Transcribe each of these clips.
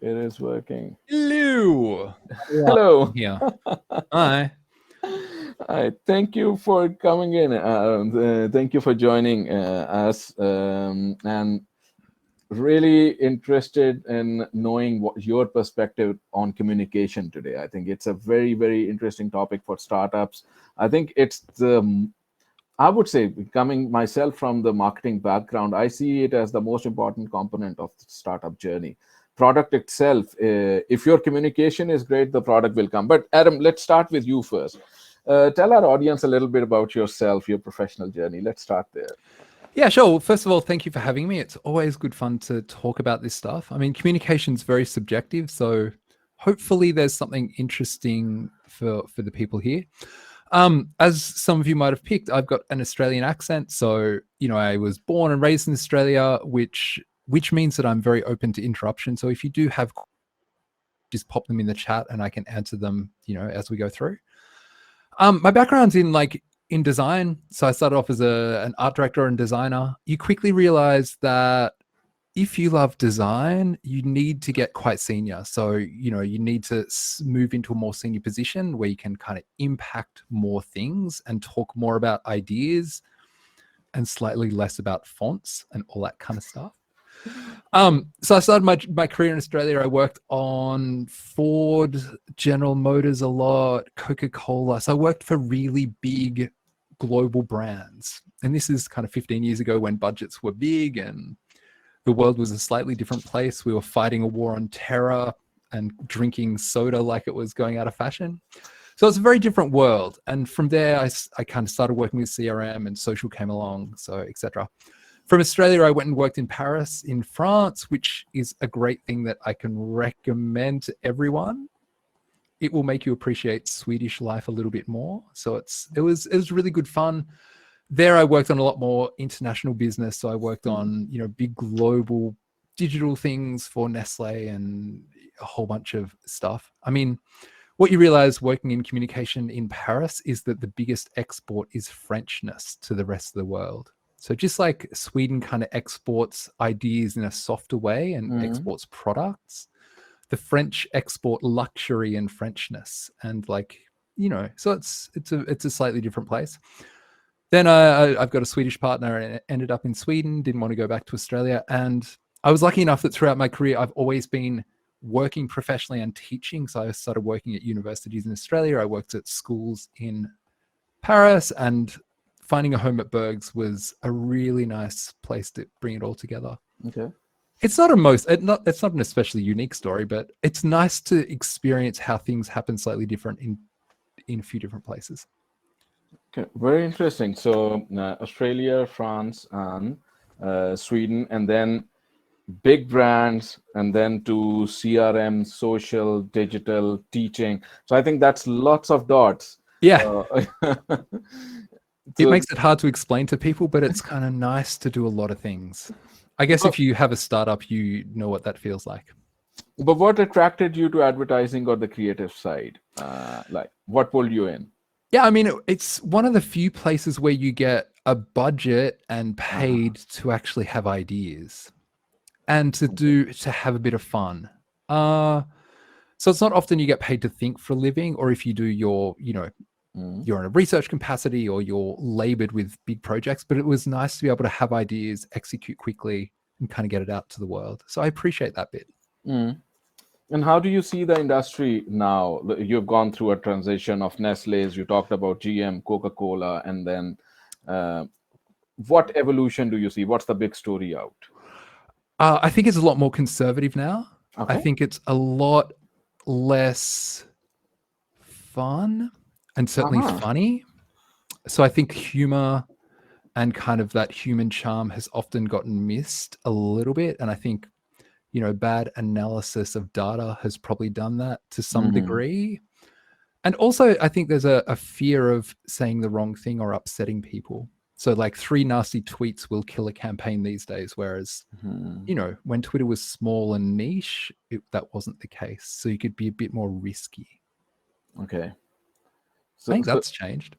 It is working. Hello. Hello. Here. Hi. Hi. Thank you for coming in. Thank you for joining us. And really interested in knowing what your perspective on communication today. I think it's a very, very interesting topic for startups. I think it's I would say, coming myself from the marketing background, I see it as the most important component of the startup journey. Product itself, if your communication is great, the product will come. But Adam, let's start with you first. Tell our audience a little bit about yourself, your professional journey. Let's start there. Yeah, sure. Well, first of all, thank you for having me. It's always good fun to talk about this stuff. I mean, communication is very subjective, so hopefully there's something interesting for the people here. As some of you might have picked, I've got an Australian accent, so I was born and raised in Australia, which means that I'm very open to interruption. So if you do have, just pop them in the chat and I can answer them, as we go through. My background's in design. So I started off as an art director and designer. You quickly realize that if you love design, you need to get quite senior. So, you need to move into a more senior position where you can kind of impact more things and talk more about ideas and slightly less about fonts and all that kind of stuff. So I started my career in Australia. I worked on Ford, General Motors a lot, Coca-Cola. So I worked for really big global brands. And this is kind of 15 years ago when budgets were big and the world was a slightly different place. We were fighting a war on terror and drinking soda like it was going out of fashion. So it's a very different world. And from there, I kind of started working with CRM and social came along, so etc. From Australia, I went and worked in Paris, in France, which is a great thing that I can recommend to everyone. It will make you appreciate Swedish life a little bit more. So it was really good fun. There, I worked on a lot more international business. So I worked on big global digital things for Nestle and a whole bunch of stuff. I mean, what you realize working in communication in Paris is that the biggest export is Frenchness to the rest of the world. So just like Sweden kind of exports ideas in a softer way and exports products, the French export luxury and Frenchness. And so it's a slightly different place. Then I've got a Swedish partner and ended up in Sweden, didn't want to go back to Australia. And I was lucky enough that throughout my career, I've always been working professionally and teaching. So I started working at universities in Australia. I worked at schools in Paris, and finding a home at Berghs was a really nice place to bring it all together. Okay. It's not it's not an especially unique story, but it's nice to experience how things happen slightly different in a few different places. Okay, very interesting. So Australia, France, and Sweden, and then big brands, and then to CRM, social, digital, teaching. So I think that's lots of dots. Yeah. It So, makes it hard to explain to people, but it's kind of nice to do a lot of things. I guess if you have a startup, you know what that feels like. But what attracted you to advertising or the creative side? What pulled you in? Yeah, I mean, it's one of the few places where you get a budget and paid to actually have ideas and to have a bit of fun. So it's not often you get paid to think for a living, or if you do, you're in a research capacity or you're labored with big projects, but it was nice to be able to have ideas, execute quickly, and kind of get it out to the world. So I appreciate that bit. And how do you see the industry now? You've gone through a transition of Nestle's, you talked about GM, Coca-Cola, and then what evolution do you see? What's the big story out? I think it's a lot more conservative now. Okay. I think it's a lot less fun and certainly funny. So I think humor and kind of that human charm has often gotten missed a little bit. And I think, bad analysis of data has probably done that to some degree. And also, I think there's a fear of saying the wrong thing or upsetting people. So 3 nasty tweets will kill a campaign these days, whereas, when Twitter was small and niche, that wasn't the case. So you could be a bit more risky. Okay. I think that's changed.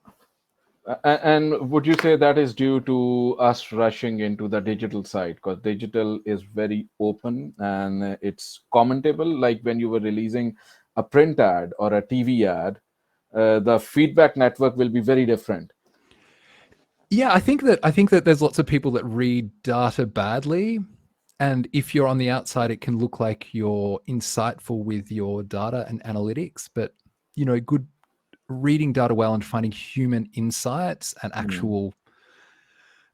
And would you say that is due to us rushing into the digital side? Because digital is very open and it's commentable. Like when you were releasing a print ad or a TV ad, the feedback network will be very different. Yeah, I think that there's lots of people that read data badly, and if you're on the outside, it can look like you're insightful with your data and analytics, but good reading data well and finding human insights and Hmm.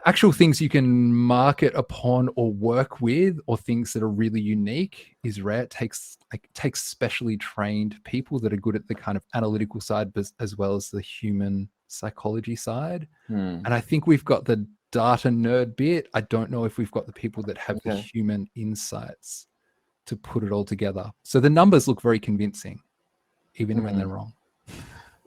actual things you can market upon or work with, or things that are really unique, is rare. It takes specially trained people that are good at the kind of analytical side, but as well as the human psychology side. Hmm. And I think we've got the data nerd bit. I don't know if we've got the people that have the Okay. human insights to put it all together. So the numbers look very convincing, even when they're Hmm. wrong.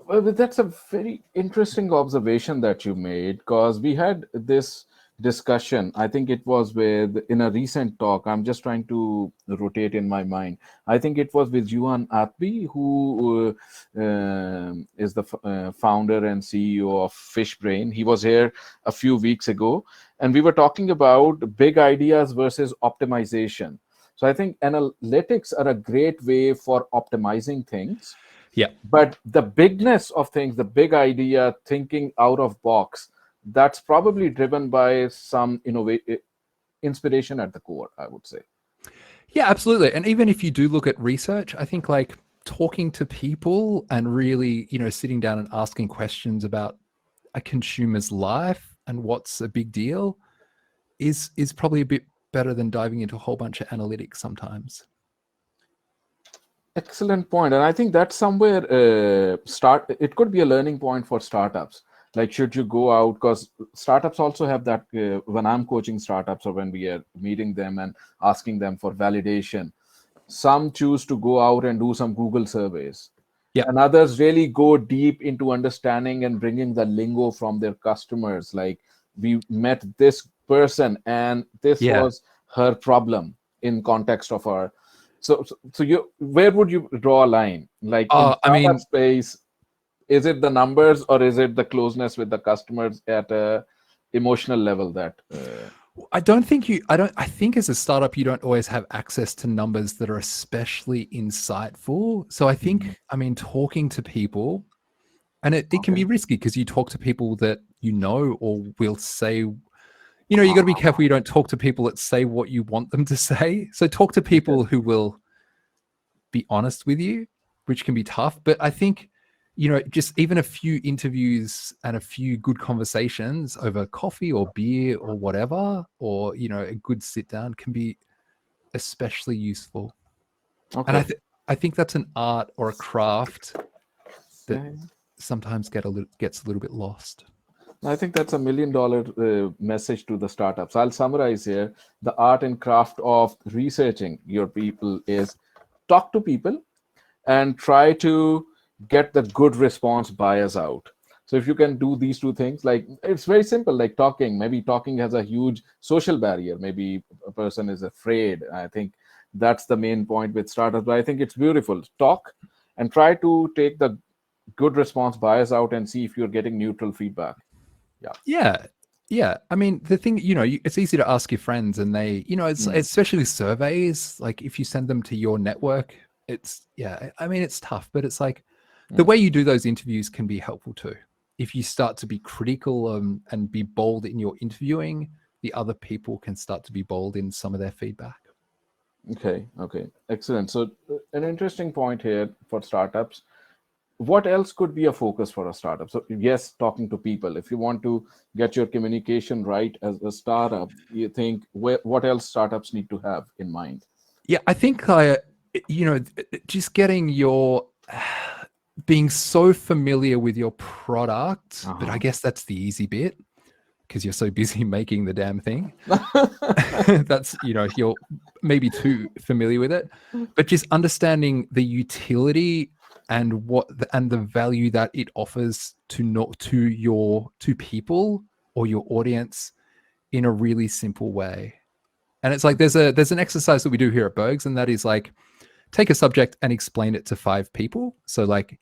Well, but that's a very interesting observation that you made because we had this discussion. I think it was with in a recent talk. I'm just trying to rotate in my mind. I think it was with Yuan Atbi, who is the founder and CEO of Fishbrain. He was here a few weeks ago, and we were talking about big ideas versus optimization. So I think analytics are a great way for optimizing things, Yeah. but the bigness of things, the big idea, thinking out of box, that's probably driven by some inspiration at the core, I would say. Yeah, absolutely. And even if you do look at research, I think like talking to people and really, sitting down and asking questions about a consumer's life and what's a big deal is probably a bit better than diving into a whole bunch of analytics sometimes. Excellent point, and I think that's somewhere start. It could be a learning point for startups. Like, should you go out? Because startups also have that. When I'm coaching startups or when we are meeting them and asking them for validation, some choose to go out and do some Google surveys, Yep. and others really go deep into understanding and bringing the lingo from their customers. Like, we met this person and this Yeah. was her problem in context of our. So you, where would you draw a line, like in I startup mean, space? Is it the numbers or is it the closeness with the customers at a emotional level that I think as a startup, you don't always have access to numbers that are especially insightful. So I Mhm. think, talking to people, and it can Okay. be risky because you talk to people that or will say, you got to be careful you don't talk to people that say what you want them to say. So talk to Okay. people who will be honest with you, which can be tough. But I think, just even a few interviews and a few good conversations over coffee or beer or whatever, or, a good sit down can be especially useful. And Okay. I think that's an art or a craft that Yeah. sometimes gets a little bit lost. I think that's $1 million message to the startups. I'll summarize here. The art and craft of researching your people is talk to people and try to get the good response bias out. So if you can do these two things, like it's very simple, like talking. Maybe talking has a huge social barrier. Maybe a person is afraid. I think that's the main point with startups. But I think it's beautiful. Talk and try to take the good response bias out and see if you're getting neutral feedback. Yeah. Yeah. Yeah. I mean, the thing, it's easy to ask your friends, and they, it's Mm, especially surveys. Like if you send them to your network, yeah, I mean, it's tough, but it's like the mm. way you do those interviews can be helpful too. If you start to be critical, and be bold in your interviewing, the other people can start to be bold in some of their feedback. Okay, okay, excellent. So, an interesting point here for startups. What else could be a focus for a startup? So, yes, talking to people. If you want to get your communication right as a startup, you think what else startups need to have in mind? Yeah, I think just getting your being so familiar with your product, but I Uh-huh. guess that's the easy bit because you're so busy making the damn thing. That's, you're maybe too familiar with it, but just understanding the utility and and the value that it offers to people or your audience in a really simple way. And it's like there's an exercise that we do here at Berghs, and that is like take a subject and explain it to 5 people. So like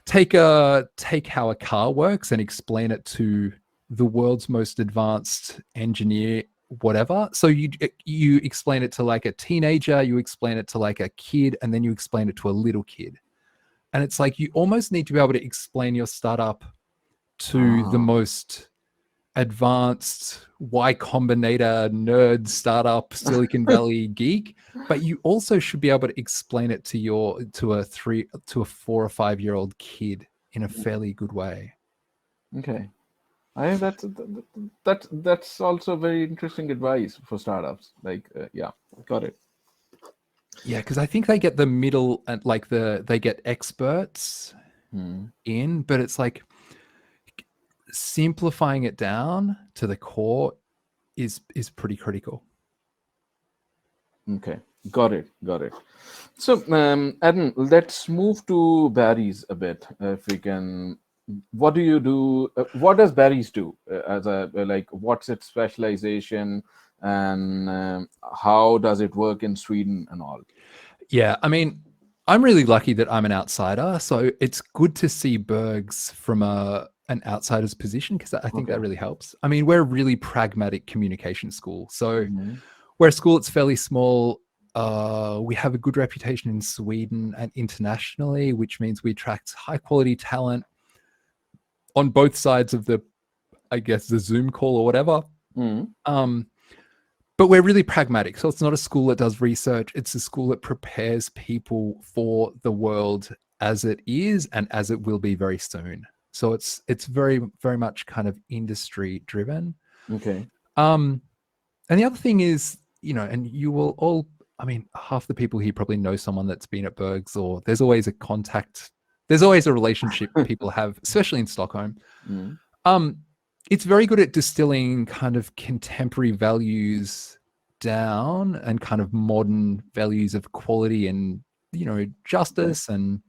Take how a car works and explain it to the world's most advanced engineer, whatever. So you explain it to like a teenager, you explain it to like a kid, and then you explain it to a little kid. And it's like you almost need to be able to explain your startup to the most advanced Y Combinator nerd startup Silicon Valley geek, but you also should be able to explain it to a 4 or 5 year old kid in a fairly good way. Okay, I think that's also very interesting advice for startups. Like, yeah, got it. Yeah, because I think they get the middle and like they get experts in, but it's like simplifying it down to the core is pretty critical. Okay, got it. So, Adam, let's move to Berghs a bit, if we can. What do you do? What does Berghs do as a like? What's its specialization, and how does it work in Sweden and all? Yeah, I mean, I'm really lucky that I'm an outsider, so it's good to see Berghs from an outsider's position because I think that really helps. I mean, we're a really pragmatic communication school, so we're a school that's fairly small. We have a good reputation in Sweden and internationally, which means we attract high quality talent on both sides of the Zoom call or whatever. But we're really pragmatic. So it's not a school that does research. It's a school that prepares people for the world as it is and as it will be very soon. So it's very, very much kind of industry driven. Okay. And the other thing is, and you will all, I mean, half the people here probably know someone that's been at Berghs, or there's always a contact, there's always a relationship people have, especially in Stockholm. It's very good at distilling kind of contemporary values down and kind of modern values of quality and, justice and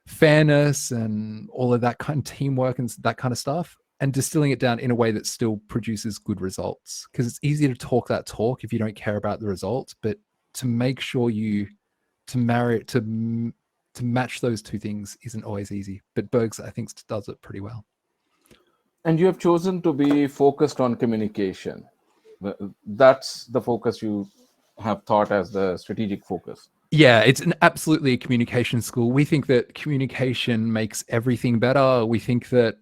fairness and all of that kind of teamwork and that kind of stuff, and distilling it down in a way that still produces good results. Because it's easy to talk that talk if you don't care about the results, but to make sure to marry it, to match those two things isn't always easy. But Berghs, I think, does it pretty well. And you have chosen to be focused on communication. That's the focus you have thought as the strategic focus. Yeah, it's absolutely a communication school. We think that communication makes everything better. We think that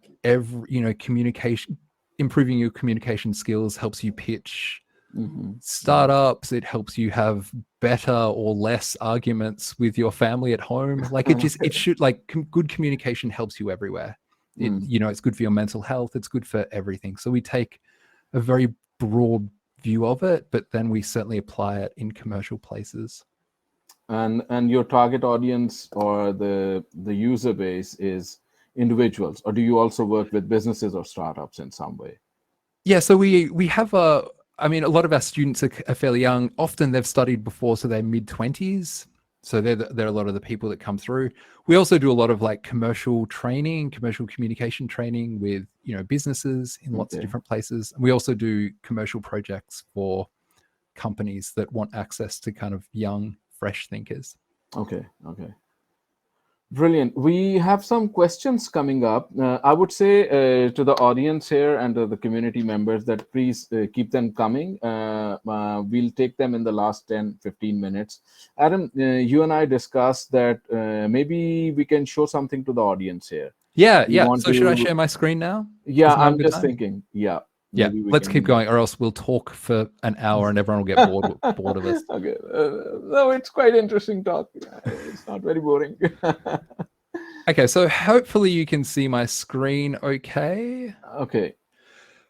communication, improving your communication skills helps you pitch startups. It helps you have better or less arguments with your family at home. Like it should, like good communication helps you everywhere. It's good for your mental health. It's good for everything. So we take a very broad view of it, but then we certainly apply it in commercial places. And your target audience or the user base is individuals, or do you also work with businesses or startups in some way? Yeah, so we have a lot of our students are fairly young. Often they've studied before, so they're mid-20s. So they're a lot of the people that come through. We also do a lot of like commercial communication training with businesses in lots of different places. We also do commercial projects for companies that want access to kind of young, fresh thinkers. Okay. Brilliant. We have some questions coming up. I would say to the audience here and to the community members that please keep them coming. We'll take them in the last 10-15 minutes. Adam, you and I discussed that maybe we can show something to the audience here. Yeah. So should I share my screen now? Yeah, I'm just thinking. Yeah. Yeah, let's keep going, or else we'll talk for an hour and everyone will get bored of us. Okay. No, it's quite interesting talk. It's not very boring. Okay, so hopefully you can see my screen okay. Okay.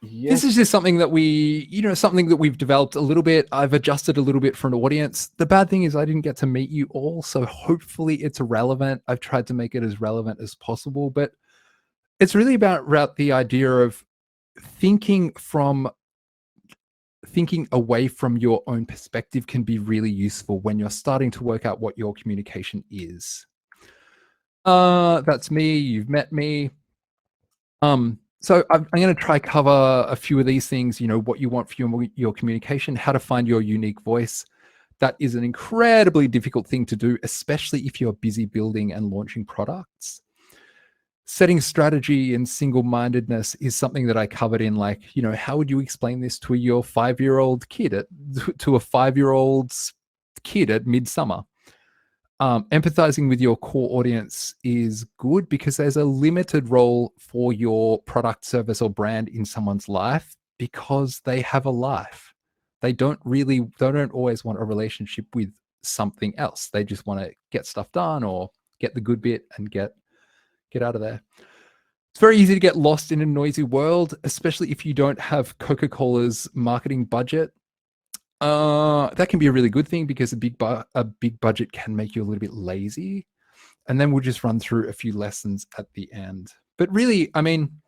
Yes. This is just something that we've developed a little bit. I've adjusted a little bit for an audience. The bad thing is I didn't get to meet you all, so hopefully it's relevant. I've tried to make it as relevant as possible, but it's really about the idea of thinking away from your own perspective can be really useful when you're starting to work out what your communication is. That's me. You've met me. So I'm going to try cover a few of these things. What you want for your communication, how to find your unique voice, that is an incredibly difficult thing to do, especially if you're busy building and launching products. Setting strategy and single-mindedness is something that I covered in, like, how would you explain this to your 5-year-old kid at midsummer? Empathizing with your core audience is good because there's a limited role for your product, service, or brand in someone's life because they have a life. They don't always want a relationship with something else. They just want to get stuff done or get the good bit and get out of there. It's very easy to get lost in a noisy world, especially if you don't have Coca-Cola's marketing budget. That can be a really good thing because a big budget can make you a little bit lazy. And then we'll just run through a few lessons at the end. But really, I mean,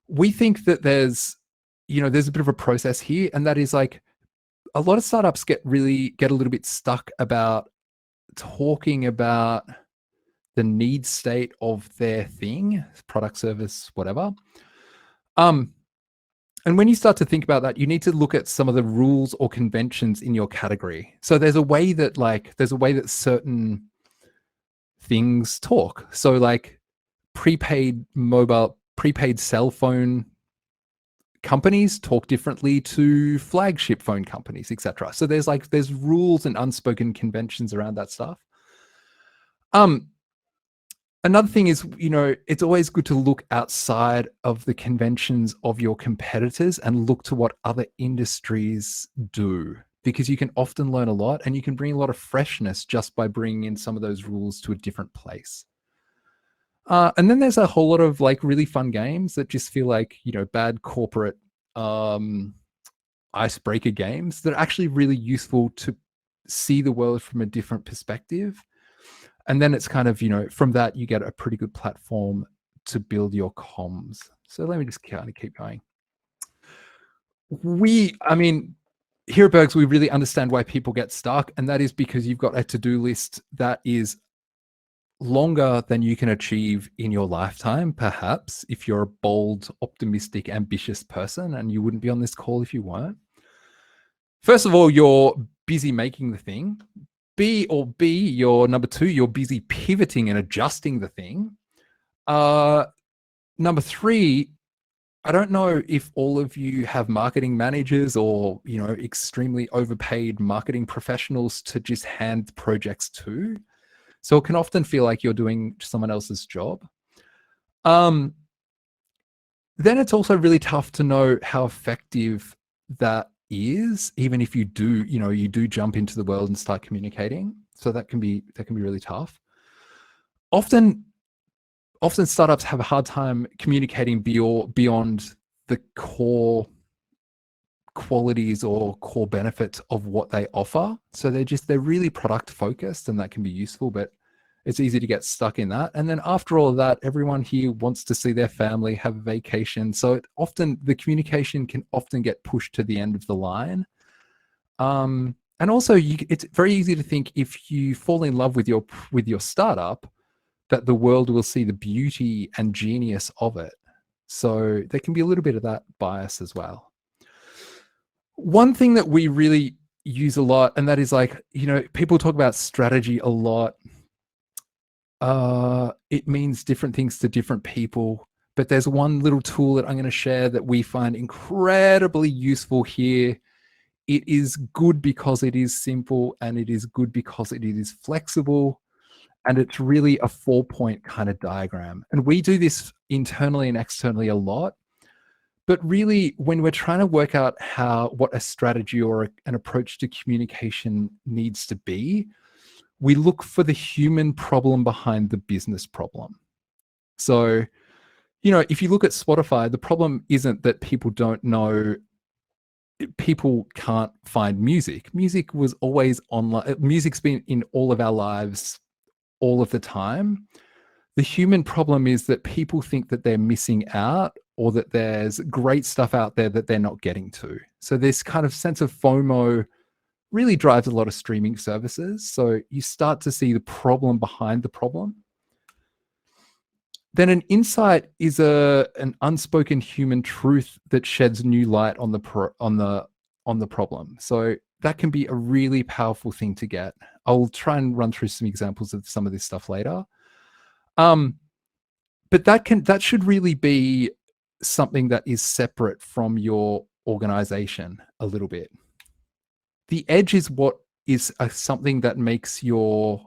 we think that there's a bit of a process here, and that is like a lot of startups get a little bit stuck about talking about the need state of their thing, product, service, whatever. And when you start to think about that, you need to look at some of the rules or conventions in your category. So there's a way that certain things talk. So like prepaid cell phone companies talk differently to flagship phone companies, etc. So there's rules and unspoken conventions around that stuff. Another thing is, it's always good to look outside of the conventions of your competitors and look to what other industries do, because you can often learn a lot and you can bring a lot of freshness just by bringing in some of those rules to a different place. And then there's a whole lot of like really fun games that just feel like, bad corporate icebreaker games that are actually really useful to see the world from a different perspective. And then it's kind of, from that, you get a pretty good platform to build your comms. So let me just kind of keep going. Here at Berghs, we really understand why people get stuck. And that is because you've got a to-do list that is longer than you can achieve in your lifetime, perhaps, if you're a bold, optimistic, ambitious person, and you wouldn't be on this call if you weren't. First of all, you're busy making the thing. You're number two, you're busy pivoting and adjusting the thing. Number three, I don't know if all of you have marketing managers or, extremely overpaid marketing professionals to just hand projects to. So it can often feel like you're doing someone else's job. Then it's also really tough to know how effective that is, even if you do jump into the world and start communicating. So that can be really tough. Often startups have a hard time communicating beyond the core qualities or core benefits of what they offer. So they're really product focused, and that can be useful, but it's easy to get stuck in that. And then after all of that, everyone here wants to see their family, have a vacation. So the communication can often get pushed to the end of the line. And also it's very easy to think if you fall in love with your startup, that the world will see the beauty and genius of it. So there can be a little bit of that bias as well. One thing that we really use a lot, and that is like, people talk about strategy a lot. It means different things to different people, but there's one little tool that I'm going to share that we find incredibly useful here. It is good because it is simple, and it is good because it is flexible, and it's really a 4-point kind of diagram. And we do this internally and externally a lot. But really, when we're trying to work out what a strategy or an approach to communication needs to be, we look for the human problem behind the business problem. So, if you look at Spotify, the problem isn't that people can't find music. Music was always online. Music's been in all of our lives all of the time. The human problem is that people think that they're missing out, or that there's great stuff out there that they're not getting to. So this kind of sense of FOMO really drives a lot of streaming services. So you start to see the problem behind the problem. Then an insight is an unspoken human truth that sheds new light on the problem. So that can be a really powerful thing to get. I'll try and run through some examples of some of this stuff later. But that should really be something that is separate from your organization a little bit. The edge is what is something that makes you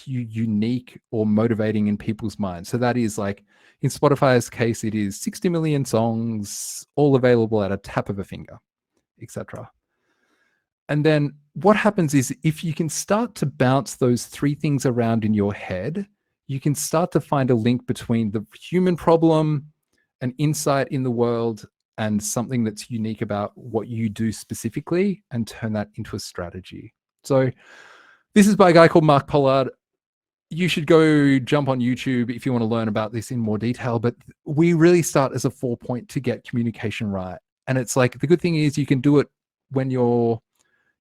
unique or motivating in people's minds. So that is like in Spotify's case, it is 60 million songs, all available at a tap of a finger, etc. And then what happens is if you can start to bounce those three things around in your head, you can start to find a link between the human problem, an insight in the world, and something that's unique about what you do specifically, and turn that into a strategy. So this is by a guy called Mark Pollard. You should go jump on YouTube if you want to learn about this in more detail, but we really start as a 4-point to get communication right. And it's like, the good thing is you can do it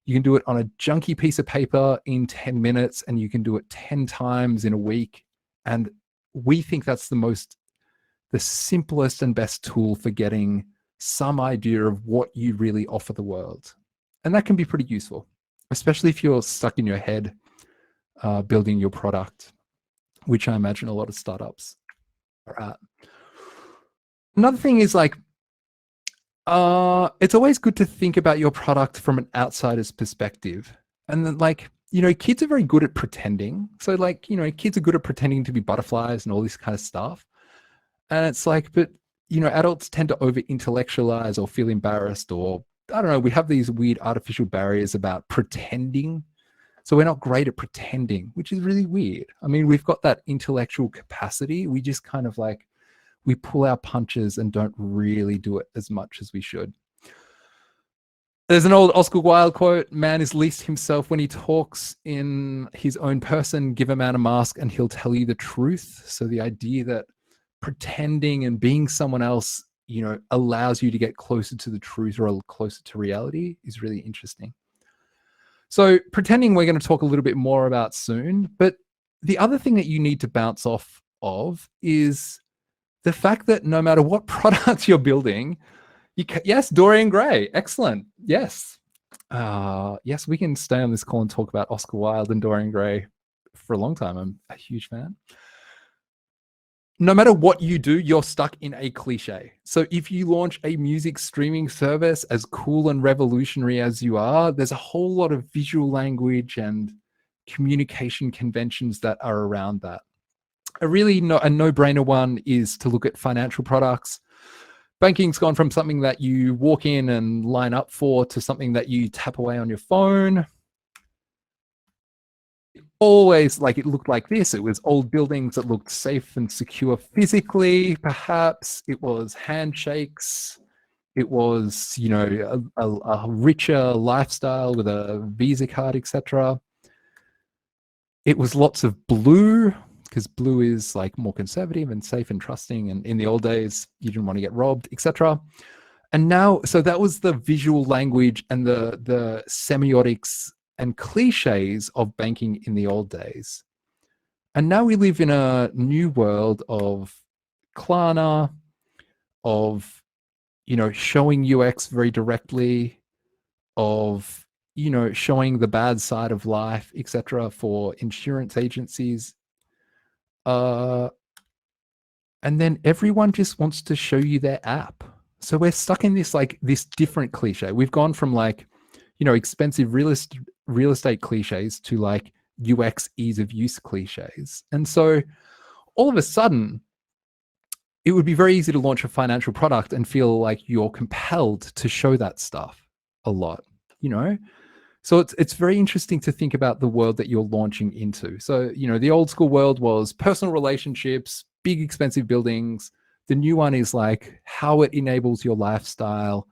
you can do it on a junky piece of paper in 10 minutes, and you can do it 10 times in a week. And we think that's the simplest and best tool for getting some idea of what you really offer the world. And that can be pretty useful, especially if you're stuck in your head building your product, which I imagine a lot of startups are at. Another thing is like, it's always good to think about your product from an outsider's perspective. And then, like, kids are very good at pretending. So like, kids are good at pretending to be butterflies and all this kind of stuff. And it's like, but, adults tend to over intellectualize or feel embarrassed, or I don't know, we have these weird artificial barriers about pretending. So we're not great at pretending, which is really weird. I mean, we've got that intellectual capacity. We just kind of like, we pull our punches and don't really do it as much as we should. There's an old Oscar Wilde quote: "Man is least himself when he talks in his own person. Give a man a mask and he'll tell you the truth." So the idea that pretending and being someone else, allows you to get closer to the truth or closer to reality is really interesting. So pretending, we're going to talk a little bit more about soon. But the other thing that you need to bounce off of is the fact that no matter what product you're building, yes, Dorian Gray, excellent. Yes. Yes, we can stay on this call and talk about Oscar Wilde and Dorian Gray for a long time. I'm a huge fan. No matter what you do, you're stuck in a cliche. So if you launch a music streaming service, as cool and revolutionary as you are, there's a whole lot of visual language and communication conventions that are around that. A no-brainer one is to look at financial products. Banking's gone from something that you walk in and line up for to something that you tap away on your phone. Always, like, it looked like this. It was old buildings that looked safe and secure physically, perhaps. It was handshakes. It was, a richer lifestyle with a Visa card, etc. It was lots of blue, because blue is like more conservative and safe and trusting. And in the old days, you didn't want to get robbed, etc. And now, so that was the visual language and the semiotics and cliches of banking in the old days. And now we live in a new world of Klarna, of, showing UX very directly, of, showing the bad side of life, etc., for insurance agencies. And then everyone just wants to show you their app. So we're stuck in this different cliche. We've gone from expensive real estate cliches to like UX ease of use cliches. And so all of a sudden, it would be very easy to launch a financial product and feel like you're compelled to show that stuff a lot, So it's very interesting to think about the world that you're launching into. So, the old school world was personal relationships, big expensive buildings. The new one is like how it enables your lifestyle,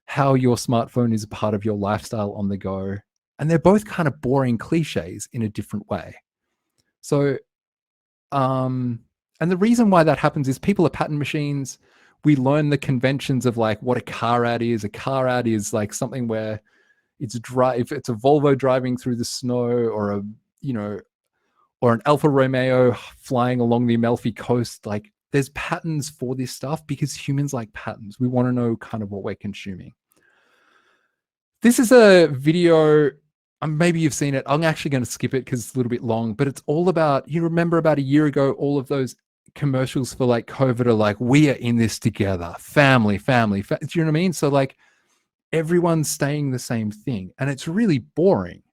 how your smartphone is a part of your lifestyle on the go. And they're both kind of boring cliches in a different way. So, and the reason why that happens is people are pattern machines. We learn the conventions of like what a car ad is. A car ad is like something where if it's a Volvo driving through the snow, or or an Alfa Romeo flying along the Amalfi Coast, like there's patterns for this stuff because humans like patterns. We want to know kind of what we're consuming. This is a video, maybe you've seen it. I'm actually going to skip it because it's a little bit long, but it's all about, you remember about a year ago, all of those commercials for like COVID are like, we are in this together, family, do you know what I mean? So like everyone's saying the same thing and it's really boring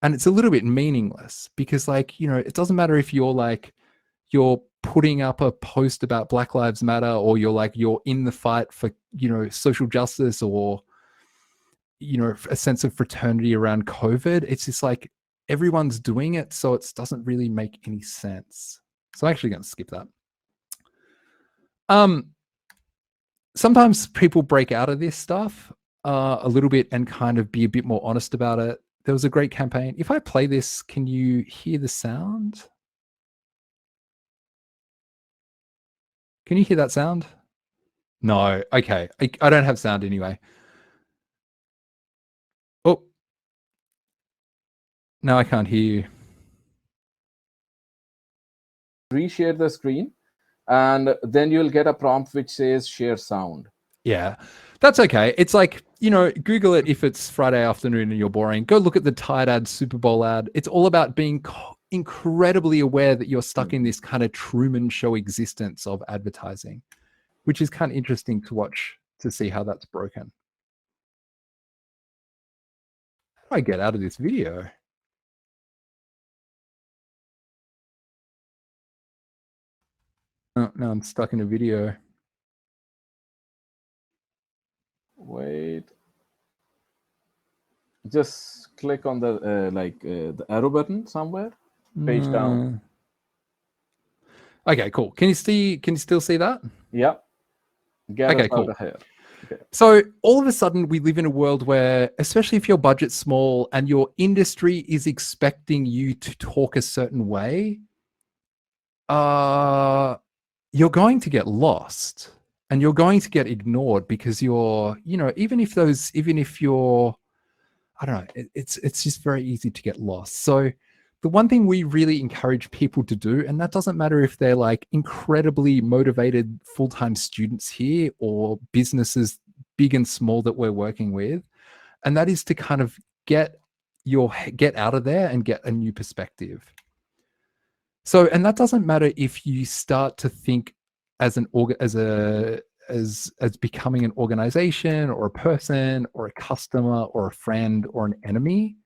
and it's a little bit meaningless because like, it doesn't matter if you're putting up a post about Black Lives Matter or you're in the fight for, social justice or, a sense of fraternity around COVID. It's just like everyone's doing it. So it doesn't really make any sense. So I'm actually going to skip that. Sometimes people break out of this stuff a little bit and kind of be a bit more honest about it. There was a great campaign. If I play this, can you hear the sound? Can you hear that sound? No. Okay. I don't have sound anyway. Oh. No, I can't hear you. Reshare the screen, and then you'll get a prompt which says share sound. Yeah, that's okay. It's like, Google it if it's Friday afternoon and you're boring. Go look at the Tide ad, Super Bowl ad. It's all about being incredibly aware that you're stuck in this kind of Truman Show existence of advertising, which is kind of interesting to watch to see how that's broken. How do I get out of this video? Oh, no, I'm stuck in a video. Wait. Just click on the the arrow button somewhere. Page down. Okay, cool. Can you still see that? Yeah. Get okay, us cool. out of here. Okay. So all of a sudden we live in a world where, especially if your budget's small and your industry is expecting you to talk a certain way, you're going to get lost and you're going to get ignored because even if you're, I don't know, it's just very easy to get lost. So the one thing we really encourage people to do, and that doesn't matter if they're like incredibly motivated full-time students here or businesses big and small that we're working with, and that is to kind of get out of there and get a new perspective. So, and that doesn't matter if you start to think as becoming an organization or a person or a customer or a friend or an enemy.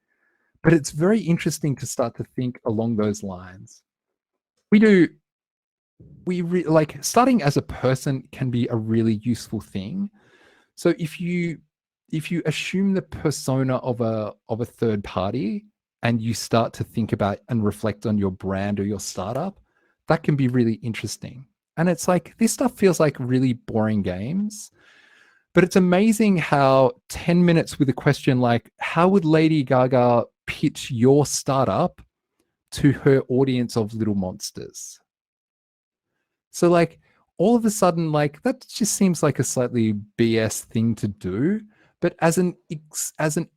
But it's very interesting to start to think along those lines. Starting as a person can be a really useful thing. So if you assume the persona of a third party and you start to think about and reflect on your brand or your startup, that can be really interesting. And it's like, this stuff feels like really boring games, but it's amazing how 10 minutes with a question like, how would Lady Gaga pitch your startup to her audience of little monsters? So like all of a sudden, like that just seems like a slightly BS thing to do. But as an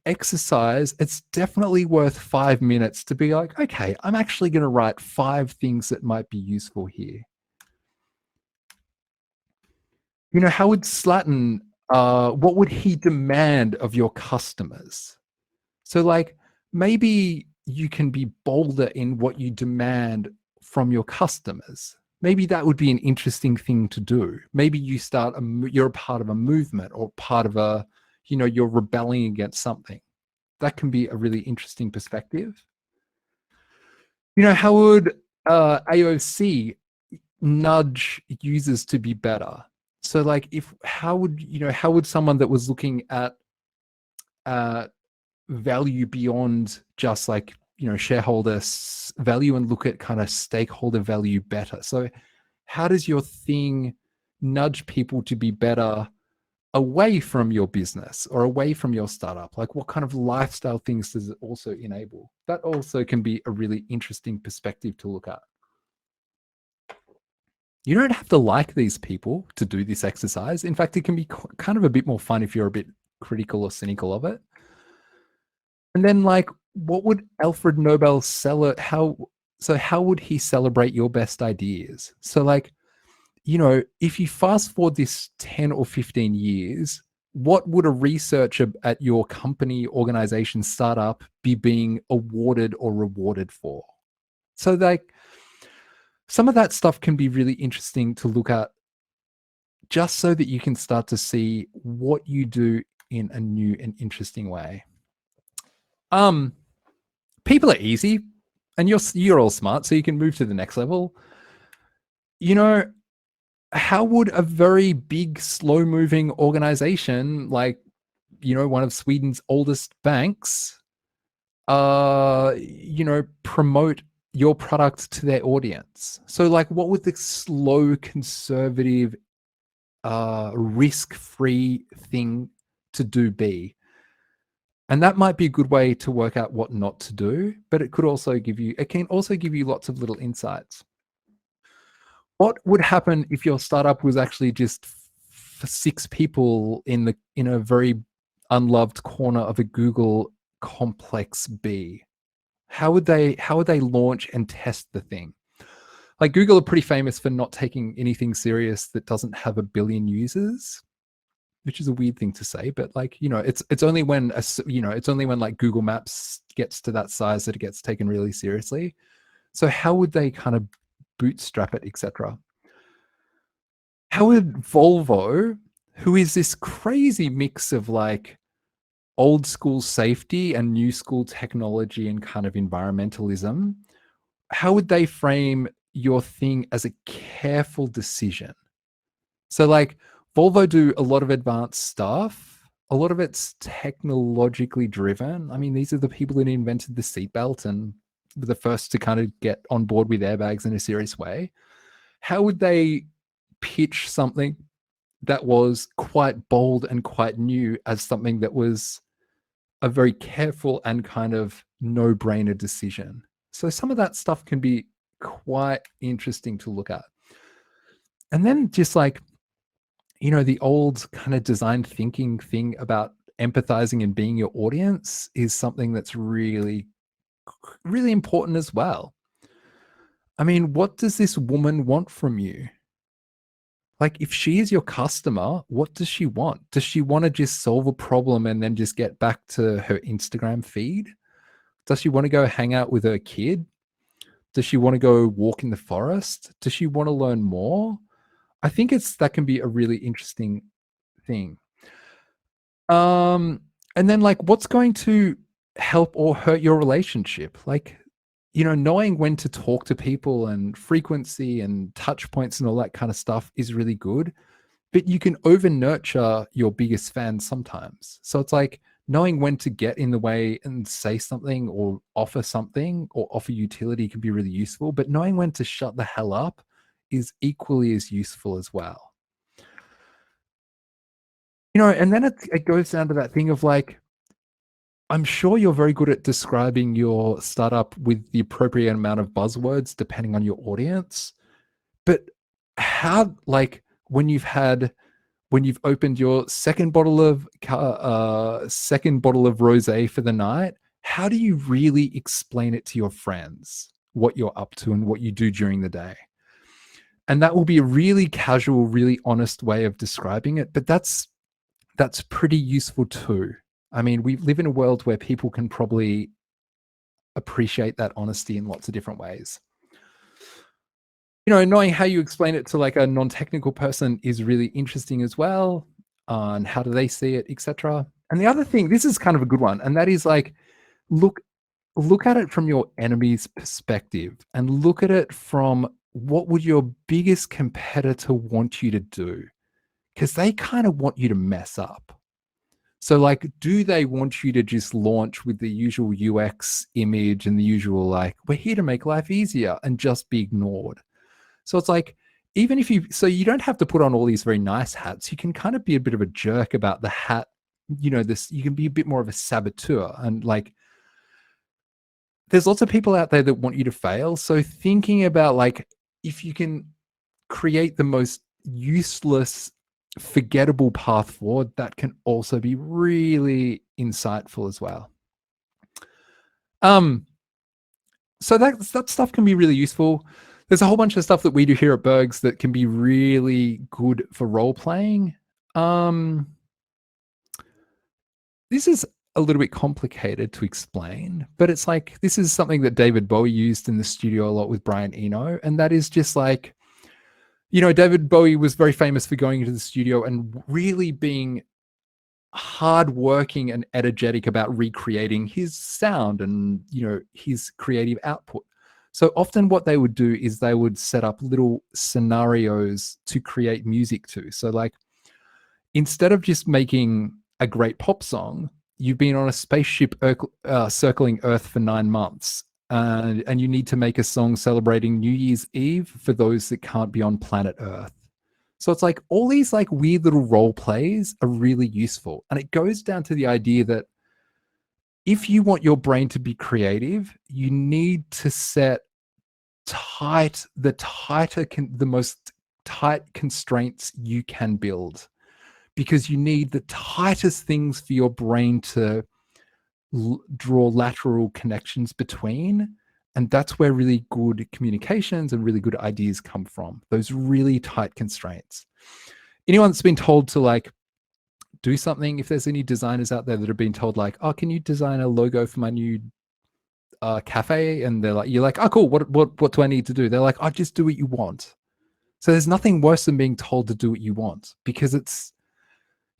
exercise, it's definitely worth 5 minutes to be like, okay, I'm actually going to write 5 things that might be useful here. Howard Slatton, what would he demand of your customers? So like maybe you can be bolder in what you demand from your customers. Maybe that would be an interesting thing to do. Maybe you're a part of a movement or part of you're rebelling against something. That can be a really interesting perspective. How would AOC nudge users to be better? So like how would someone that was looking at value beyond just like shareholder value and look at kind of stakeholder value better? So how does your thing nudge people to be better away from your business or away from your startup? Like what kind of lifestyle things does it also enable? That also can be a really interesting perspective to look at. You don't have to like these people to do this exercise. In fact, it can be kind of a bit more fun if you're a bit critical or cynical of it. And then like, what would Alfred Nobel how would he celebrate your best ideas? So like, if you fast forward this 10 or 15 years, what would a researcher at your company, organization, startup be being awarded or rewarded for? So like some of that stuff can be really interesting to look at, just so that you can start to see what you do in a new and interesting way. People are easy, and you're all smart, so you can move to the next level. How would a very big, slow-moving organization like, one of Sweden's oldest banks, promote your product to their audience? So, like, what would the slow, conservative, risk-free thing to do be? And that might be a good way to work out what not to do, but it can also give you lots of little insights. What would happen if your startup was actually just for 6 people in a very unloved corner of a Google complex B? How would they launch and test the thing? Like, Google are pretty famous for not taking anything serious that doesn't have a billion users, which is a weird thing to say, but like, it's only when like Google Maps gets to that size that it gets taken really seriously. So how would they kind of bootstrap it, etc.? How would Volvo, who is this crazy mix of like old school safety and new school technology and kind of environmentalism, how would they frame your thing as a careful decision? So like, Volvo do a lot of advanced stuff. A lot of it's technologically driven. I mean, these are the people that invented the seatbelt and were the first to kind of get on board with airbags in a serious way. How would they pitch something that was quite bold and quite new as something that was a very careful and kind of no-brainer decision? So some of that stuff can be quite interesting to look at. And then just like, the old kind of design thinking thing about empathizing and being your audience is something that's really, really important as well. I mean, what does this woman want from you? Like, if she is your customer, what does she want? Does she want to just solve a problem and then just get back to her Instagram feed? Does she want to go hang out with her kid? Does she want to go walk in the forest? Does she want to learn more? I think that can be a really interesting thing. And then like, what's going to help or hurt your relationship? Like, knowing when to talk to people and frequency and touch points and all that kind of stuff is really good, but you can over nurture your biggest fans sometimes. So it's like knowing when to get in the way and say something or offer something or offer utility can be really useful, but knowing when to shut the hell up is equally as useful as well. And then it goes down to that thing of like, I'm sure you're very good at describing your startup with the appropriate amount of buzzwords depending on your audience. But how, like, when you've opened your second bottle of rosé for the night, how do you really explain it to your friends what you're up to and what you do during the day? And that will be a really casual, really honest way of describing it. But that's pretty useful too. I mean, we live in a world where people can probably appreciate that honesty in lots of different ways. Knowing how you explain it to like a non-technical person is really interesting as well, and how do they see it, etc. And the other thing, this is kind of a good one, and that is like, look at it from your enemy's perspective and look at it from what would your biggest competitor want you to do? Because they kind of want you to mess up. So like, do they want you to just launch with the usual UX image and the usual like, we're here to make life easier, and just be ignored? So it's like, even if you don't have to put on all these very nice hats, you can kind of be a bit of a jerk about the hat, you can be a bit more of a saboteur. And like, there's lots of people out there that want you to fail. So thinking about like, if you can create the most useless, forgettable path forward, that can also be really insightful as well. So that stuff can be really useful. There's a whole bunch of stuff that we do here at Berghs that can be really good for role playing. this is a little bit complicated to explain, but it's like this is something that David Bowie used in the studio a lot with Brian Eno, and that is just like, David Bowie was very famous for going into the studio and really being hardworking and energetic about recreating his sound and his creative output. So often what they would do is they would set up little scenarios to create music to. So like, instead of just making a great pop song, you've been on a spaceship circling Earth for 9 months, and you need to make a song celebrating New Year's Eve for those that can't be on planet Earth. So it's like all these like weird little role plays are really useful. And it goes down to the idea that if you want your brain to be creative, you need to set the most tight constraints you can build, because you need the tightest things for your brain to draw lateral connections between. And that's where really good communications and really good ideas come from, those really tight constraints. Anyone that's been told to like do something, if there's any designers out there that have been told like, oh, can you design a logo for my new cafe? And they're like, you're like, oh, cool. What do I need to do? They're like, oh, just do what you want. So there's nothing worse than being told to do what you want, because it's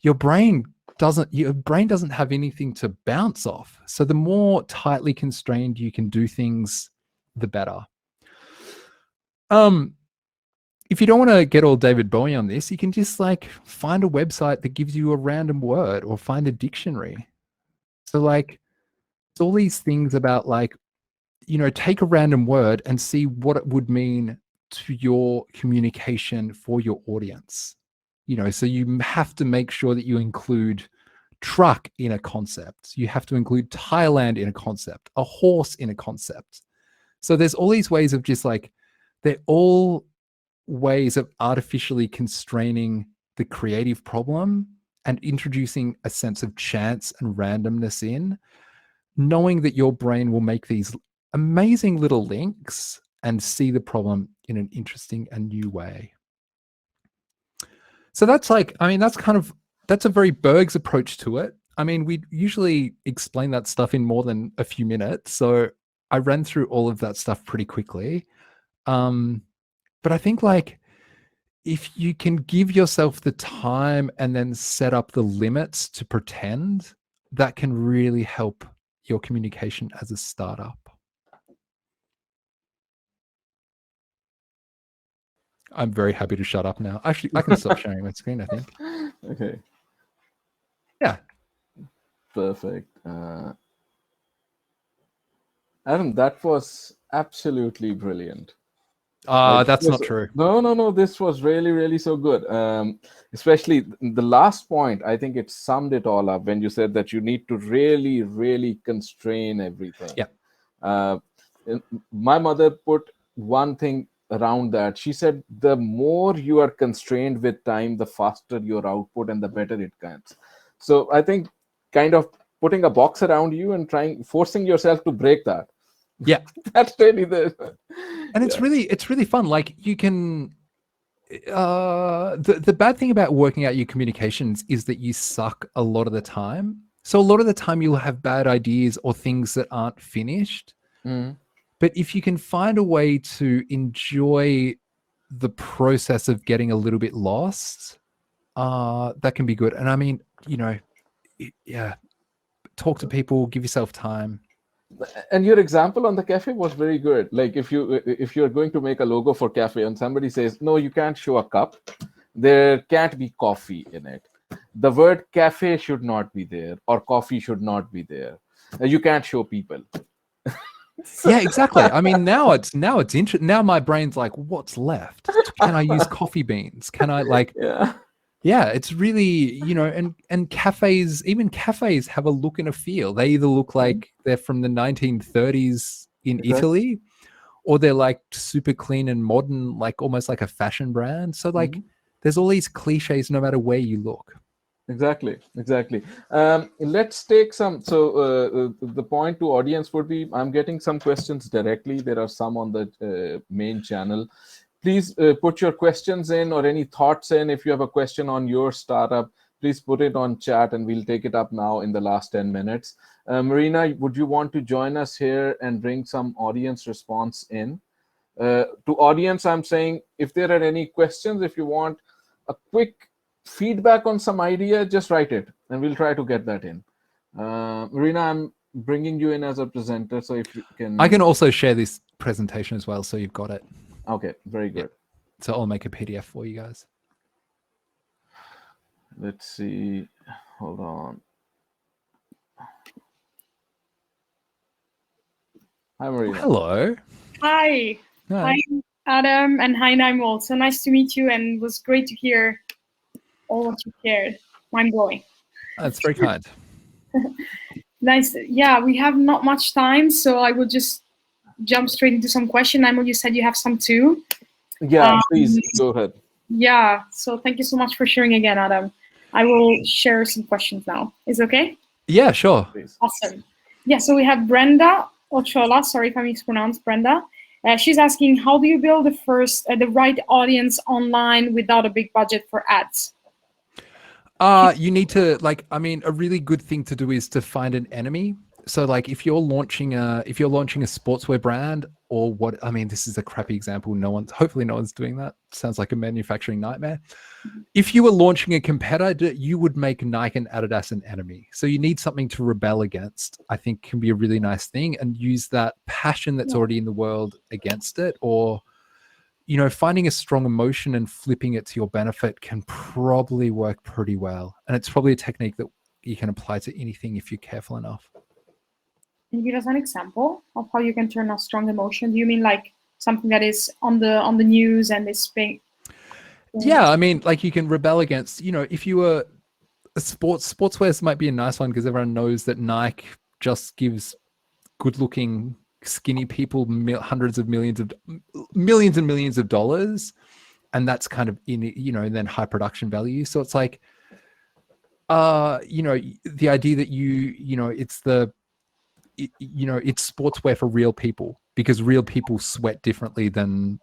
your brain doesn't have anything to bounce off. So the more tightly constrained you can do things, the better. If you don't want to get all David Bowie on this, you can just like find a website that gives you a random word, or find a dictionary. So like, it's all these things about like, take a random word and see what it would mean to your communication for your audience. So you have to make sure that you include truck in a concept. You have to include Thailand in a concept, a horse in a concept. So there's all these ways of just like, they're all ways of artificially constraining the creative problem and introducing a sense of chance and randomness in, knowing that your brain will make these amazing little links and see the problem in an interesting and new way. So that's like, that's a very Berghs approach to it. I mean, we usually explain that stuff in more than a few minutes. So I ran through all of that stuff pretty quickly. But I think like, if you can give yourself the time and then set up the limits to pretend, that can really help your communication as a startup. I'm very happy to shut up now. Actually, I can stop sharing my screen, I think. Okay. Yeah. Perfect. Adam, that was absolutely brilliant. That's not true. No. This was really, really so good. Especially the last point. I think it summed it all up when you said that you need to really, really constrain everything. Yeah. My mother put one thing around that. She said, the more you are constrained with time, the faster your output and the better it gets. So I think kind of putting a box around you and forcing yourself to break that. Yeah. That's really and it's really fun. Like you can, the bad thing about working out your communications is that you suck a lot of the time. So a lot of the time you'll have bad ideas or things that aren't finished. But if you can find a way to enjoy the process of getting a little bit lost, that can be good. And I mean, talk to people, give yourself time. And your example on the cafe was very good. Like if you're going to make a logo for cafe and somebody says, no, you can't show a cup, there can't be coffee in it. The word cafe should not be there, or coffee should not be there. You can't show people. Yeah, exactly. I mean, now it's interesting. Now my brain's like, what's left? Can I use coffee beans? Can I like? Yeah, it's really, and cafes, even cafes have a look and a feel. They either look like they're from the 1930s in Italy, or they're like super clean and modern, like almost like a fashion brand. So like, there's all these cliches no matter where you look. Exactly. Let's take some. So the point to audience would be, I'm getting some questions directly. There are some on the main channel. Please put your questions in or any thoughts in. If you have a question on your startup, please put it on chat and we'll take it up now in the last 10 minutes. Marina, would you want to join us here and bring some audience response in? To audience, I'm saying if there are any questions, if you want a quick feedback on some idea, just write it and we'll try to get that in. Marina, I'm bringing you in as a presenter, so if you can... I can also share this presentation as well, so you've got it. Okay, very good. Yeah. So I'll make a PDF for you guys. Let's see. Hold on. Hi, Marina. Hello. Hi. Hi, Adam, and hi, Naimul. So nice to meet you, and it was great to hear all what you shared. Mind-blowing. That's very kind. Nice. Yeah, we have not much time, so I will just jump straight into some questions. Naimul, you said you have some too. Yeah, please go ahead. Yeah, so thank you so much for sharing again, Adam. I will share some questions now. Is it okay? Yeah, sure. Please. Awesome. Yeah, so we have Brenda Ochola. Sorry if I mispronounced Brenda. She's asking, how do you build the right audience online without a big budget for ads? You need to a really good thing to do is to find an enemy. So like if you're launching a sportswear brand or what, I mean, this is a crappy example. Hopefully no one's doing that. Sounds like a manufacturing nightmare. If you were launching a competitor, you would make Nike and Adidas an enemy. So you need something to rebel against, I think can be a really nice thing, and use that passion that's already in the world against it, or, you know, finding a strong emotion and flipping it to your benefit can probably work pretty well. And it's probably a technique that you can apply to anything if you're careful enough. Can you give us an example of how you can turn a strong emotion? Do you mean like something that is on the news and is being... Yeah, I mean, like you can rebel against, you know, if you were a sportswear might be a nice one because everyone knows that Nike just gives good-looking, skinny people hundreds of millions and millions of dollars, and that's kind of in, you know, then high production value. So it's like, you know, the idea that it's it's sportswear for real people because real people sweat differently than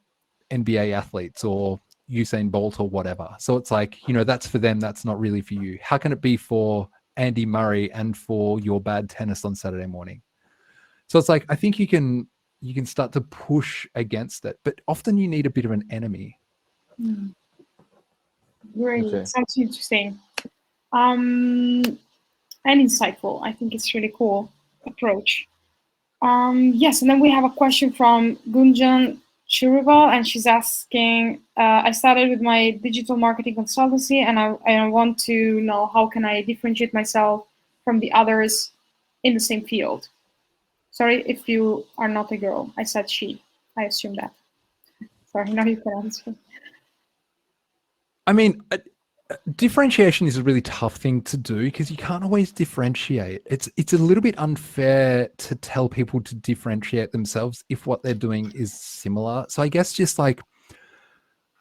NBA athletes or Usain Bolt or whatever. So it's like, you know, that's for them. That's not really for you. How can it be for Andy Murray and for your bad tennis on Saturday morning? So it's like, I think you can start to push against it, but often you need a bit of an enemy. Great. Okay. Sounds interesting. And insightful. I think it's really cool approach. Yes, and then we have a question from Gunjan Chirival, and she's asking, I started with my digital marketing consultancy, and I want to know how can I differentiate myself from the others in the same field. Sorry if you are not a girl. I said she. I assume that. Sorry, now you can answer. I mean, differentiation is a really tough thing to do because you can't always differentiate. It's a little bit unfair to tell people to differentiate themselves if what they're doing is similar. So I guess just like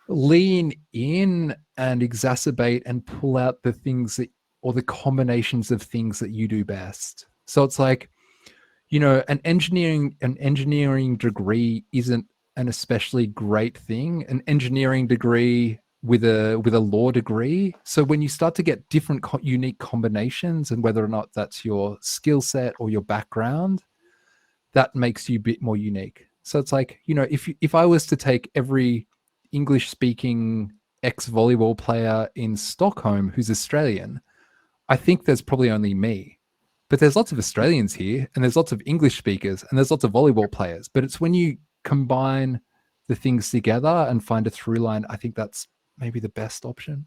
lean in and exacerbate and pull out the things that, or the combinations of things that you do best. So it's like, you know, an engineering degree isn't an especially great thing. An engineering degree with a law degree. So when you start to get different unique combinations, and whether or not that's your skill set or your background, that makes you a bit more unique. So it's like, you know, if I was to take every English speaking ex-volleyball player in Stockholm who's Australian, I think there's probably only me. But there's lots of Australians here, and there's lots of English speakers, and there's lots of volleyball players. But it's when you combine the things together and find a through line, I think that's maybe the best option.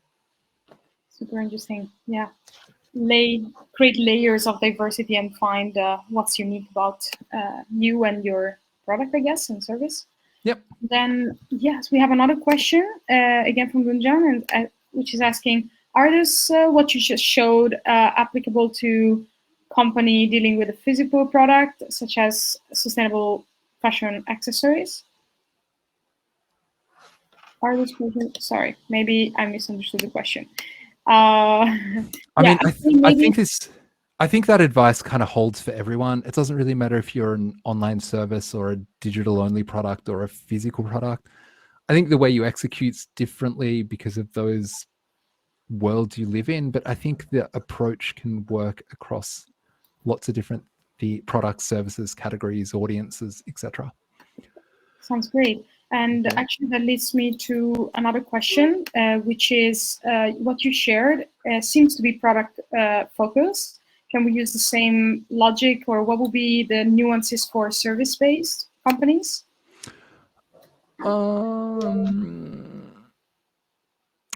Super interesting. Yeah. Create layers of diversity and find what's unique about you and your product, I guess, and service. Yep. Then, yes, we have another question, again from Gunjan, and which is asking, are those what you just showed applicable to company dealing with a physical product, such as sustainable fashion accessories? Are those sorry, maybe I misunderstood the question. I think that advice kind of holds for everyone. It doesn't really matter if you're an online service or a digital only product or a physical product. I think the way you execute's differently because of those world you live in, but I think the approach can work across lots of different the products, services, categories, audiences, etc. Sounds great. And Okay. actually, that leads me to another question, which is what you shared seems to be product focused. Can we use the same logic, or what will be the nuances for service-based companies?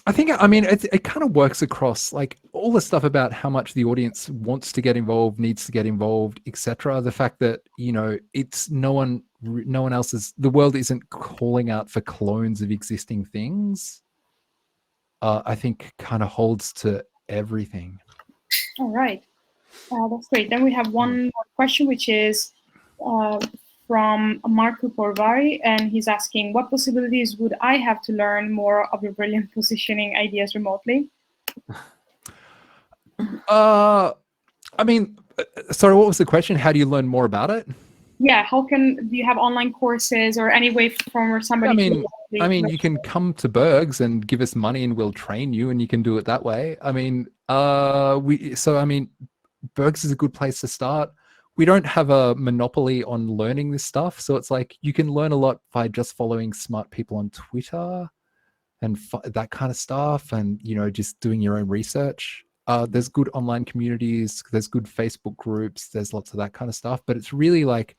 I think, I mean, it kind of works across like all the stuff about how much the audience wants to get involved, needs to get involved, etc. The fact that, you know, it's no one else's, the world isn't calling out for clones of existing things. I think kind of holds to everything. All right. That's great. Then we have one more question, which is from Marco Porvari, and he's asking, what possibilities would I have to learn more of your brilliant positioning ideas remotely? I mean, sorry, what was the question? How do you learn more about it? Yeah, do you have online courses or any way for somebody I mean, you can come to Berghs and give us money and we'll train you, and you can do it that way. I mean, Berghs is a good place to start. We don't have a monopoly on learning this stuff, so it's like you can learn a lot by just following smart people on Twitter and that kind of stuff, and, you know, just doing your own research. There's good online communities, there's good Facebook groups, there's lots of that kind of stuff, but it's really like,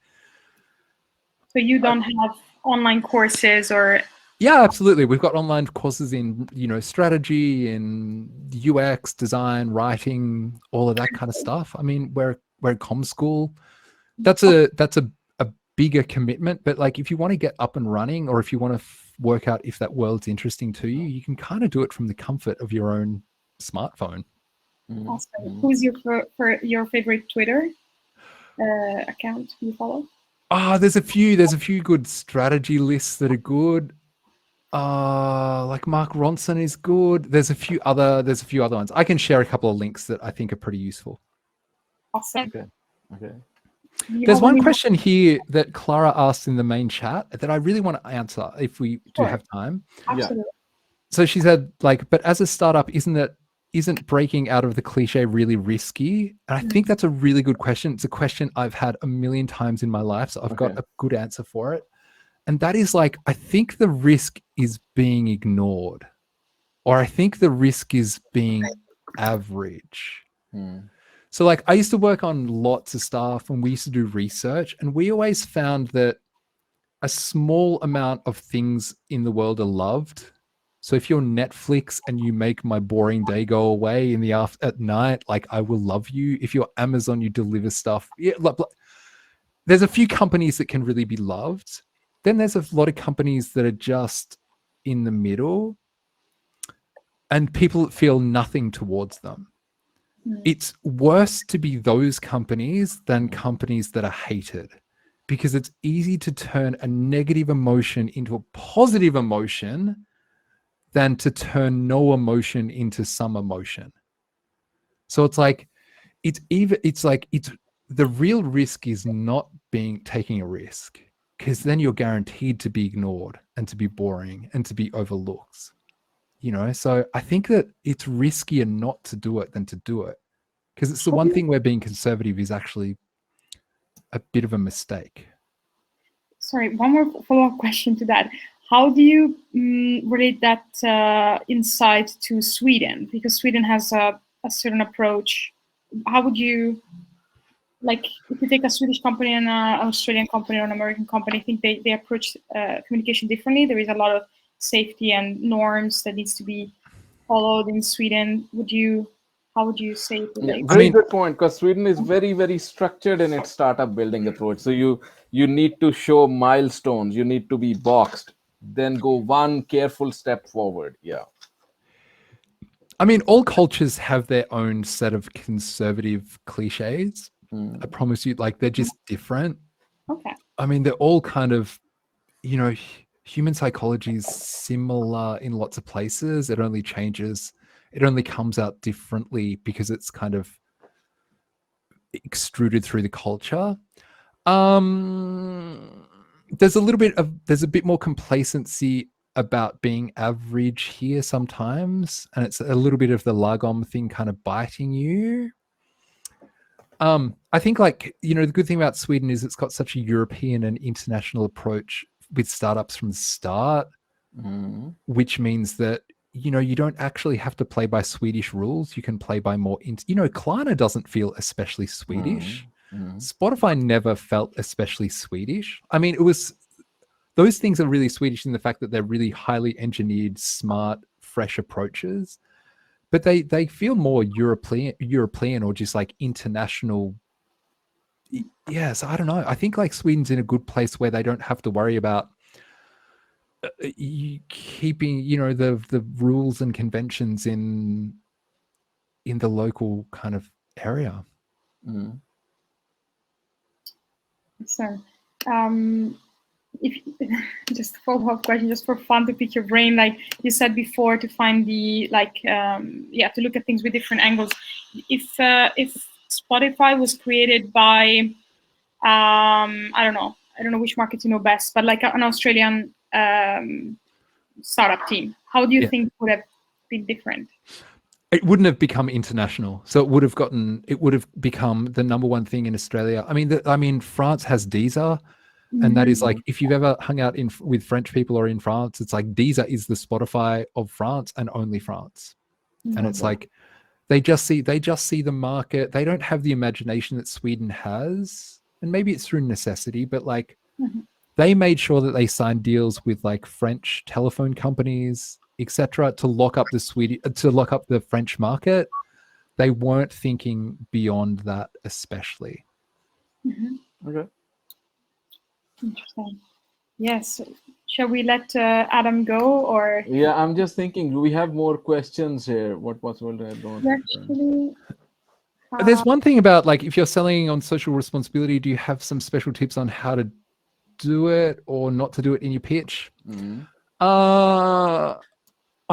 so you don't have online courses or? yeah, absolutely. We've got online courses in, you know, strategy, in UX, design, writing, all of that kind of stuff. I mean, we're at Com School. That's a bigger commitment, but like if you want to get up and running, or if you want to work out if that world's interesting to you, you can kind of do it from the comfort of your own smartphone. Awesome. Who's your favorite Twitter account you follow? There's a few good strategy lists that are good. Like Mark Ronson is good. There's a few other ones. I can share a couple of links that I think are pretty useful. Awesome. Okay. There's one question here that Clara asked in the main chat that I really want to answer if we do have time. Absolutely. Yeah. So she said, like, but as a startup, isn't breaking out of the cliche really risky? And I think that's a really good question. It's a question I've had a million times in my life, so I've got a good answer for it. And that is like, I think the risk is being ignored, or I think the risk is being average. So like I used to work on lots of stuff and we used to do research, and we always found that a small amount of things in the world are loved. So if you're Netflix and you make my boring day go away in the at night, like I will love you. If you're Amazon, you deliver stuff. Yeah, there's a few companies that can really be loved. Then there's a lot of companies that are just in the middle, and people feel nothing towards them. It's worse to be those companies than companies that are hated, because it's easy to turn a negative emotion into a positive emotion than to turn no emotion into some emotion. So it's like, the real risk is not taking a risk, because then you're guaranteed to be ignored and to be boring and to be overlooked, you know? So I think that it's riskier not to do it than to do it, because it's the one thing where being conservative is actually a bit of a mistake. Sorry, one more follow-up question to that. How do you relate that insight to Sweden? Because Sweden has a certain approach. How would you, like, if you take a Swedish company and an Australian company or an American company, I think they approach communication differently. There is a lot of safety and norms that needs to be followed in Sweden. How would you say it? Yeah, very good point, because Sweden is very, very structured in its startup building approach. So you need to show milestones, you need to be boxed, then go one careful step forward. Yeah. I mean, all cultures have their own set of conservative cliches. I promise you, like, they're just different. Okay. I mean, they're all kind of, you know, human psychology is similar in lots of places. It only comes out differently because it's kind of extruded through the culture. There's a bit more complacency about being average here sometimes, and it's a little bit of the lagom thing kind of biting you. I think, like, you know, the good thing about Sweden is it's got such a European and international approach with startups from the start, which means that, you know, you don't actually have to play by Swedish rules. You can play by more, you know, Klarna doesn't feel especially Swedish. Spotify never felt especially Swedish. I mean, those things are really Swedish in the fact that they're really highly engineered, smart, fresh approaches. But they feel more European or just like international. Yes, I don't know. I think like Sweden's in a good place where they don't have to worry about keeping, you know, the rules and conventions in the local kind of area. So, if just a follow-up question, just for fun to pick your brain, like you said before, to find the to look at things with different angles. If Spotify was created by I don't know which market you know best, but like an Australian startup team, how do you think it would have been different? It wouldn't have become international, so it would have become the number one thing in Australia. I mean, France has Deezer, and that is like, if you've ever hung out with French people or in France, it's like Deezer is the Spotify of France and only France. And it's like they just see the market. They don't have the imagination that Sweden has, and maybe it's through necessity, but like they made sure that they signed deals with like French telephone companies, etc., to lock up the French market. They weren't thinking beyond that, especially. Okay. Interesting. Yes. Shall we let Adam go, or? Yeah, I'm just thinking. Do we have more questions here? What possible to add on? Actually, there's one thing about, like, if you're selling on social responsibility, do you have some special tips on how to do it or not to do it in your pitch?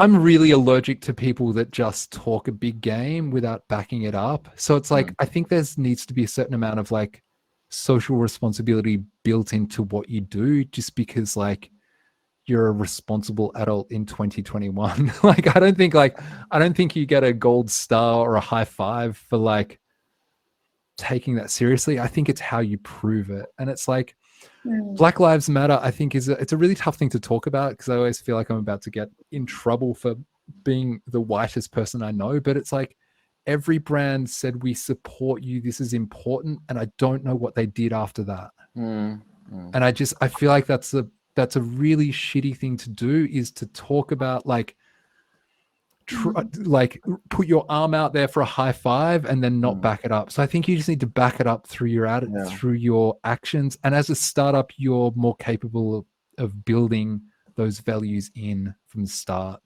I'm really allergic to people that just talk a big game without backing it up. So it's like, I think needs to be a certain amount of like social responsibility built into what you do, just because like you're a responsible adult in 2021. Like, I don't think you get a gold star or a high five for like taking that seriously. I think it's how you prove it. And it's like, Black Lives Matter, I think it's a really tough thing to talk about, because I always feel like I'm about to get in trouble for being the whitest person I know. But it's like, every brand said, we support you, this is important, and I don't know what they did after that. And I feel like that's a really shitty thing to do, is to talk about like like put your arm out there for a high five and then not back it up. So I think you just need to back it up through your through your actions. And as a startup, you're more capable of building those values in from the start.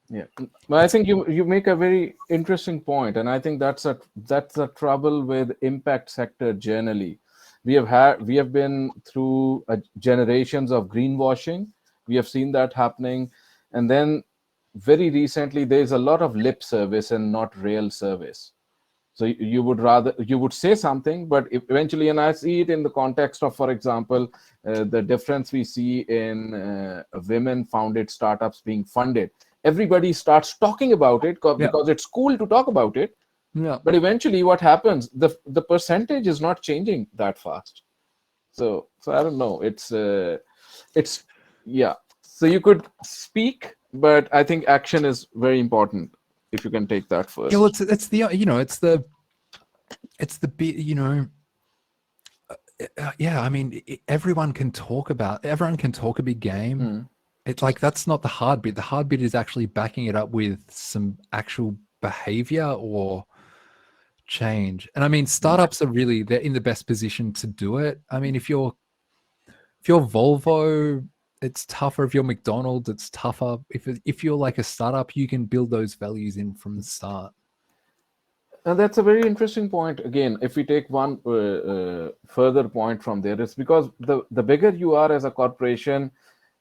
Yeah, but I think you make a very interesting point, and I think that's the trouble with impact sector generally. We have been through generations of greenwashing. We have seen that happening, and then very recently there's a lot of lip service and not real service. So you would say something, but eventually, and I see it in the context of, for example, the difference we see in women-founded startups being funded. Everybody starts talking about it because it's cool to talk about it. Yeah. But eventually, what happens? The percentage is not changing that fast. So I don't know. It's So you could speak, but I think action is very important. If you can take that first. Yeah, well, it's the I mean, everyone can talk a big game. It's like, that's not the hard bit. The hard bit is actually backing it up with some actual behavior or change. And I mean, startups they're in the best position to do it. I mean, if you're Volvo, it's tougher. If you're McDonald's, it's tougher. If you're like a startup, you can build those values in from the start. And that's a very interesting point. Again, if we take one further point from there, it's because the bigger you are as a corporation,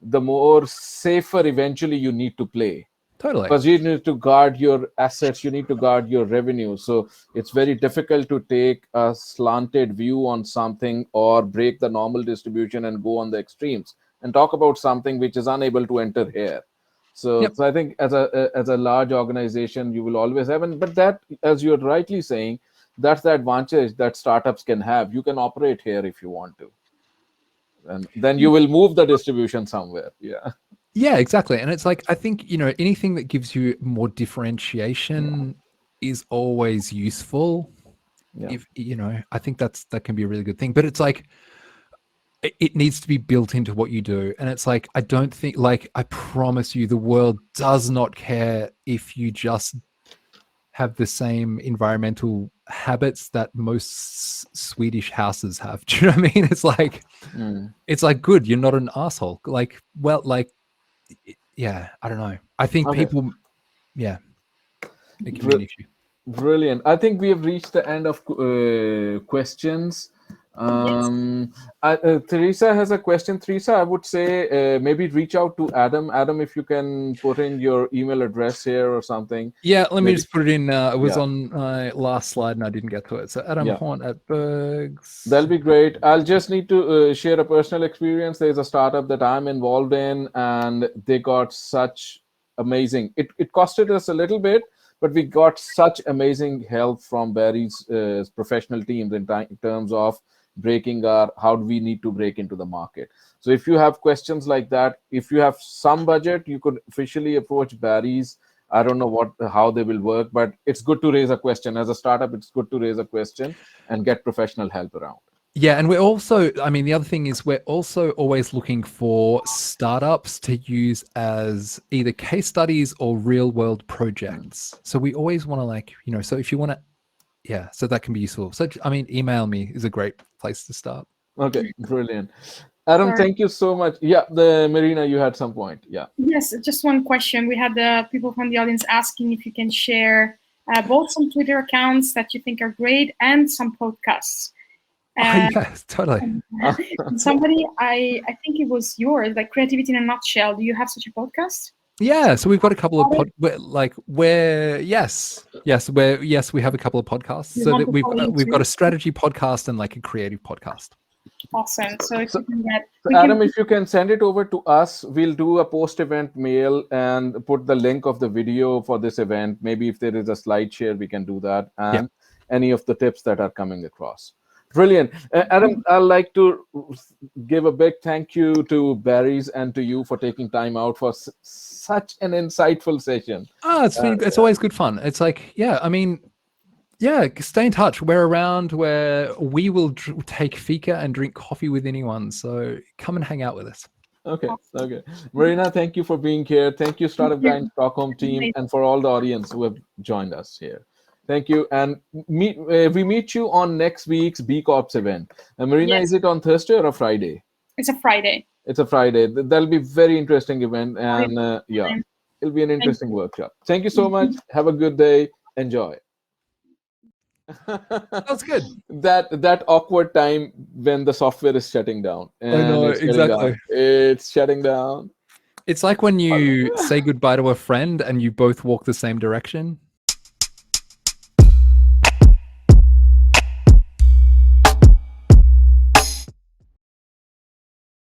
the more safer eventually you need to play. Totally. Because you need to guard your assets, you need to guard your revenue. So it's very difficult to take a slanted view on something or break the normal distribution and go on the extremes. and talk about something which is unable to enter here. So, Yep. so I think as a large organization, you will always have, but that, as you're rightly saying, that's the advantage that startups can have. You can operate here if you want to, and then you will move the distribution somewhere. Yeah. Yeah, exactly. And it's like, I think, anything that gives you more differentiation is always useful. Yeah. If, I think that can be a really good thing, but it's like, it needs to be built into what you do. And it's like, I don't think, like, I promise you, the world does not care if you just have the same environmental habits that most Swedish houses have. Do you know what I mean? It's like, it's like, good, you're not an asshole. Like, well, like, yeah, I don't know. I think people, it can be an issue. Brilliant. I think we have reached the end of questions. Teresa has a question. Teresa, I would say maybe reach out to Adam. Adam, if you can put in your email address here or something. Yeah, let me just put it in. It was on my last slide and I didn't get to it. So Adam Horne at Berghs. That'll be great. I'll just need to share a personal experience. There's a startup that I'm involved in, and they got such amazing. It costed us a little bit, but we got such amazing help from Barry's professional teams in terms of how do we need to break into the market. So if you have questions like that, if you have some budget, you could officially approach Barry's. I don't know how they will work, but it's good to raise a question. As a startup, it's good to raise a question and get professional help around. Yeah, and we're also, the other thing is we're also always looking for startups to use as either case studies or real world projects. So we always want to so if you want to, so that can be useful. So, email me is a great place to start. Okay, brilliant. Adam, thank you so much. Yeah, Marina, you had some point. Yeah. Yes, just one question. We had the people from the audience asking if you can share both some Twitter accounts that you think are great and some podcasts. Yes, totally. Somebody, I think it was yours, like Creativity in a Nutshell. Do you have such a podcast? Yeah, so we've got a couple of we have a couple of podcasts. So that we've got a strategy podcast and like a creative podcast. Awesome. So if you can get Adam, if you can send it over to us, we'll do a post-event mail and put the link of the video for this event. Maybe if there is a slide share, we can do that, and any of the tips that are coming across. Brilliant. Adam, I'd like to give a big thank you to Barry's and to you for taking time out for such an insightful session. It's always good fun. It's like, stay in touch. We're around where we will take fika and drink coffee with anyone. So come and hang out with us. Okay. Marina, thank you for being here. Thank you, Startup Grind Stockholm team, and for all the audience who have joined us here. Thank you. And we meet you on next week's B Corps event. Marina, is it on Thursday or a Friday? It's a Friday. It's a Friday. That'll be a very interesting event. And it'll be an interesting workshop. Thank you so much. Have a good day. Enjoy. That's good. That awkward time when the software is shutting down. I know, exactly. It's shutting down. It's like when you say goodbye to a friend and you both walk the same direction.